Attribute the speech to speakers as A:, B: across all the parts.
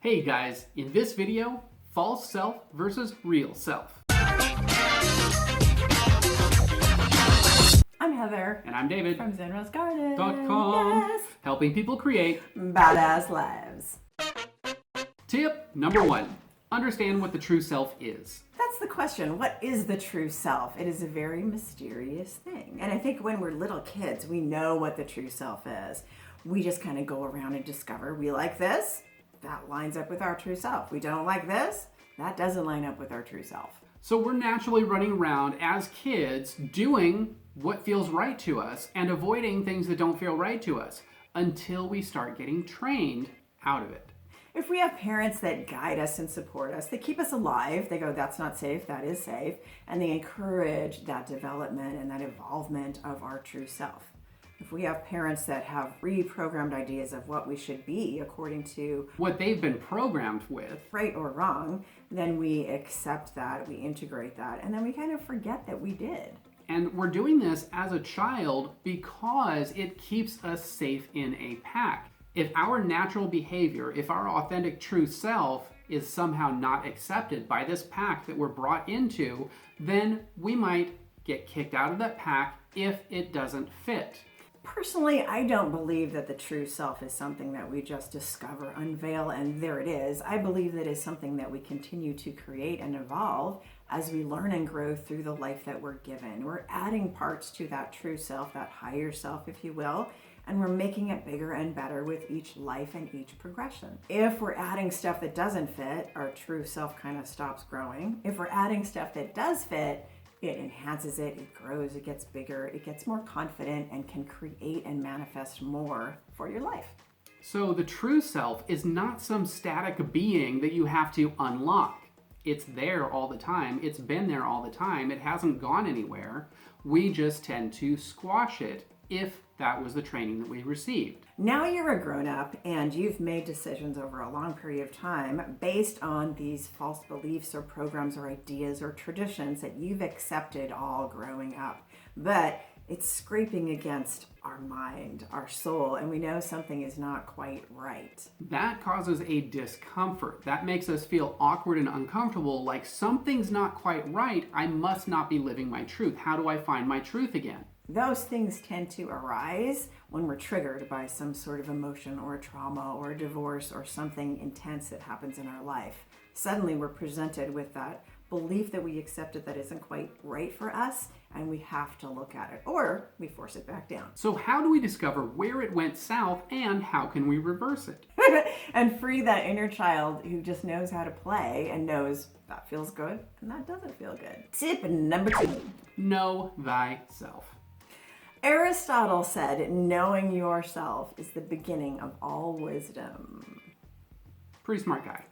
A: Hey guys, in this video, false self versus real self.
B: I'm Heather.
A: And I'm David.
B: From ZenRoseGarden.
A: .com.
B: Yes.
A: Helping people create
B: badass lives.
A: Tip number 1. Understand what the true self is.
B: That's the question. What is the true self? It is a very mysterious thing. And I think when we're little kids, we know what the true self is. We just kind of go around and discover we like this. That lines up with our true self. We don't like this. That doesn't line up with our true self.
A: So we're naturally running around as kids doing what feels right to us and avoiding things that don't feel right to us until we start getting trained out of it.
B: If we have parents that guide us and support us, they keep us alive. They go, that's not safe, that is safe. And they encourage that development and that evolvement of our true self. If we have parents that have reprogrammed ideas of what we should be according to
A: what they've been programmed with,
B: right or wrong, then we accept that, we integrate that, and then we kind of forget that we did.
A: And we're doing this as a child because it keeps us safe in a pack. If our natural behavior, if our authentic true self is somehow not accepted by this pack that we're brought into, then we might get kicked out of that pack if it doesn't fit.
B: Personally, I don't believe that the true self is something that we just discover, unveil, and there it is. I believe that it's something that we continue to create and evolve as we learn and grow through the life that we're given. We're adding parts to that true self, that higher self, if you will, and we're making it bigger and better with each life and each progression. If we're adding stuff that doesn't fit, our true self kind of stops growing. If we're adding stuff that does fit, it enhances it, it grows, it gets bigger, it gets more confident and can create and manifest more for your life.
A: So the true self is not some static being that you have to unlock. It's there all the time. It's been there all the time. It hasn't gone anywhere. We just tend to squash it if that was the training that we received.
B: Now you're a grown-up and you've made decisions over a long period of time based on these false beliefs or programs or ideas or traditions that you've accepted all growing up. But it's scraping against our mind, our soul, and we know something is not quite right.
A: That causes a discomfort. That makes us feel awkward and uncomfortable, like something's not quite right. I must not be living my truth. How do I find my truth again?
B: Those things tend to arise when we're triggered by some sort of emotion or a trauma or a divorce or something intense that happens in our life. Suddenly we're presented with that belief that we accepted that isn't quite right for us, and we have to look at it, or we force it back down.
A: So how do we discover where it went south and how can we reverse it?
B: And free that inner child who just knows how to play and knows that feels good and that doesn't feel good. Tip number 2.
A: Know thyself.
B: Aristotle said, knowing yourself is the beginning of all wisdom.
A: Pretty smart guy.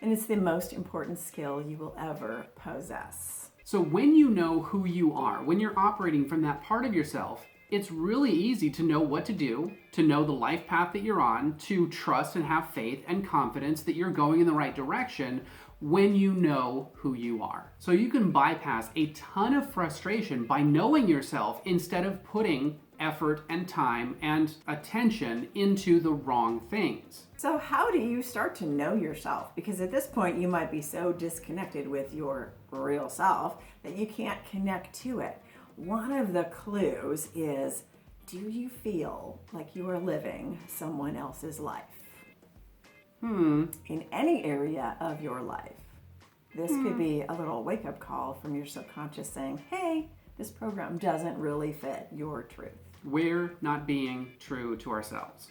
B: And it's the most important skill you will ever possess.
A: So when you know who you are, when you're operating from that part of yourself, it's really easy to know what to do, to know the life path that you're on, to trust and have faith and confidence that you're going in the right direction when you know who you are. So you can bypass a ton of frustration by knowing yourself instead of putting effort and time and attention into the wrong things.
B: So how do you start to know yourself? Because at this point you might be so disconnected with your real self that you can't connect to it. One of the clues is, do you feel like you are living someone else's life? In any area of your life. This could be a little wake-up call from your subconscious saying, hey, this program doesn't really fit your truth.
A: We're not being true to ourselves.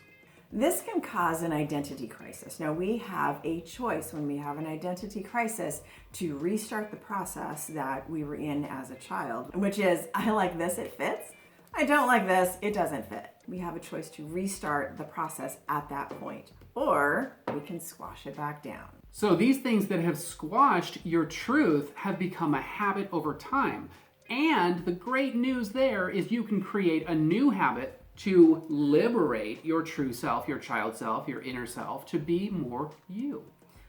B: This can cause an identity crisis. Now, we have a choice when we have an identity crisis to restart the process that we were in as a child, which is, I like this, it fits. I don't like this, it doesn't fit. We have a choice to restart the process at that point, or we can squash it back down.
A: So these things that have squashed your truth have become a habit over time. And the great news there is you can create a new habit to liberate your true self, your child self, your inner self, to be more you.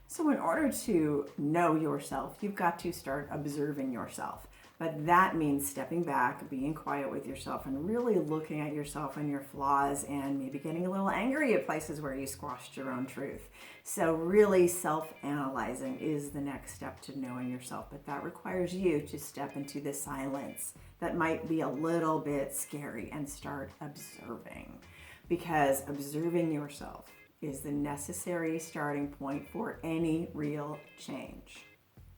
B: So in order to know yourself, you've got to start observing yourself. But that means stepping back, being quiet with yourself, and really looking at yourself and your flaws, and maybe getting a little angry at places where you squashed your own truth. So really self-analyzing is the next step to knowing yourself. But that requires you to step into the silence that might be a little bit scary and start observing. Because observing yourself is the necessary starting point for any real change.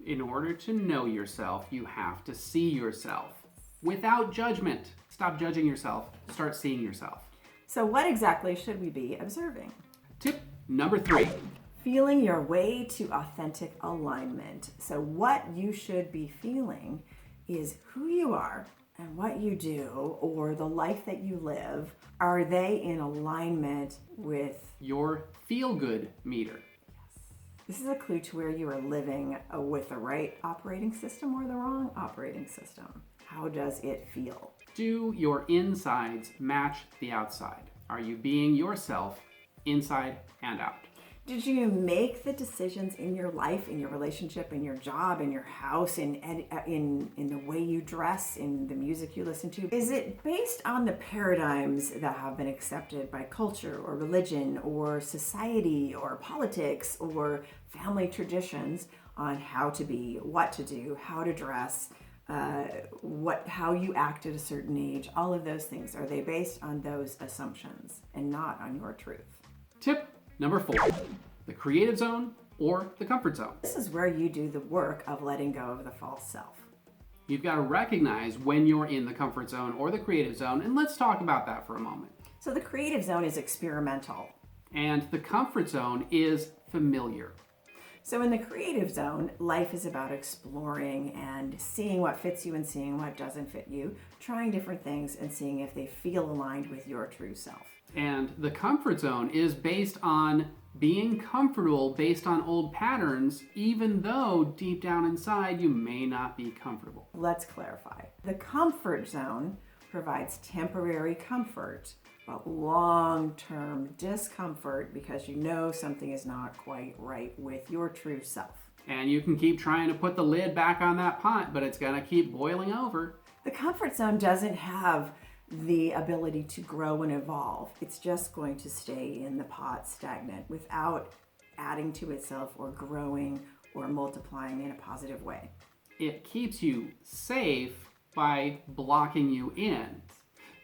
A: In order to know yourself, you have to see yourself without judgment. Stop judging yourself. Start seeing yourself.
B: So what exactly should we be observing?
A: Tip number 3.
B: Feeling your way to authentic alignment. So what you should be feeling is who you are and what you do, or the life that you live. Are they in alignment with
A: your feel-good meter?
B: This is a clue to where you are living with the right operating system or the wrong operating system. How does it feel?
A: Do your insides match the outside? Are you being yourself inside and out?
B: Did you make the decisions in your life, in your relationship, in your job, in your house, in the way you dress, in the music you listen to? Is it based on the paradigms that have been accepted by culture or religion or society or politics or family traditions on how to be, what to do, how to dress, how you act at a certain age? All of those things, are they based on those assumptions and not on your truth?
A: Tip number 4, the creative zone or the comfort zone.
B: This is where you do the work of letting go of the false self.
A: You've got to recognize when you're in the comfort zone or the creative zone, and let's talk about that for a moment.
B: So the creative zone is experimental.
A: And the comfort zone is familiar.
B: So in the creative zone, life is about exploring and seeing what fits you and seeing what doesn't fit you, trying different things and seeing if they feel aligned with your true self.
A: And the comfort zone is based on being comfortable based on old patterns, even though deep down inside you may not be comfortable.
B: Let's clarify. The comfort zone provides temporary comfort, but long-term discomfort because you know something is not quite right with your true self.
A: And you can keep trying to put the lid back on that pot, but it's going to keep boiling over.
B: The comfort zone doesn't have the ability to grow and evolve. It's just going to stay in the pot stagnant without adding to itself or growing or multiplying in a positive way.
A: It keeps you safe by blocking you in.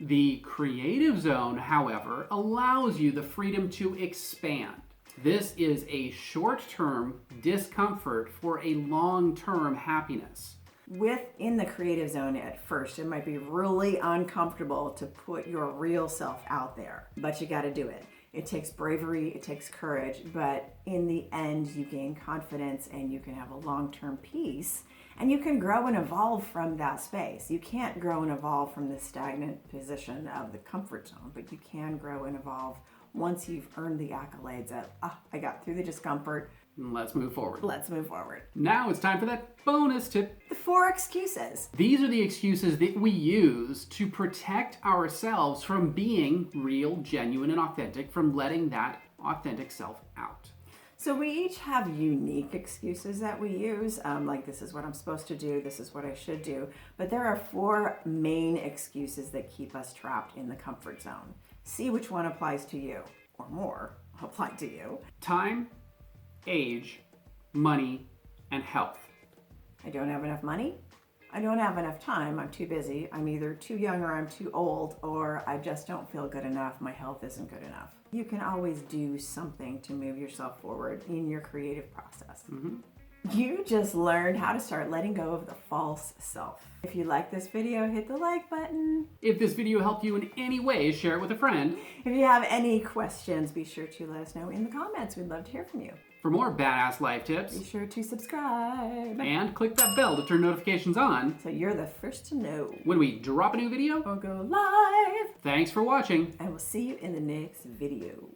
A: The creative zone, however, allows you the freedom to expand. This is a short-term discomfort for a long-term happiness.
B: Within the creative zone at first, it might be really uncomfortable to put your real self out there, but you got to do it. It takes bravery, it takes courage, but in the end, you gain confidence and you can have a long-term peace, and you can grow and evolve from that space. You can't grow and evolve from the stagnant position of the comfort zone, but you can grow and evolve once you've earned the accolades of, I got through the discomfort.
A: Let's move forward.
B: Let's move forward.
A: Now it's time for that bonus tip.
B: The 4 excuses.
A: These are the excuses that we use to protect ourselves from being real, genuine, and authentic, from letting that authentic self out.
B: So we each have unique excuses that we use, like this is what I'm supposed to do, this is what I should do. But there are 4 main excuses that keep us trapped in the comfort zone. See which one applies to you, or more apply to you.
A: Time, age, money, and health.
B: I don't have enough money. I don't have enough time. I'm too busy. I'm either too young or I'm too old, or I just don't feel good enough. My health isn't good enough. You can always do something to move yourself forward in your creative process. You just learned how to start letting go of the false self. If you like this video, hit the like button.
A: If this video helped you in any way, share it with a friend.
B: If you have any questions, be sure to let us know in the comments. We'd love to hear from you.
A: For more badass life tips,
B: Be sure to subscribe
A: and click that bell to turn notifications on
B: so you're the first to know
A: when we drop a new video.
B: or go live.
A: Thanks for watching.
B: And we'll see you in the next video.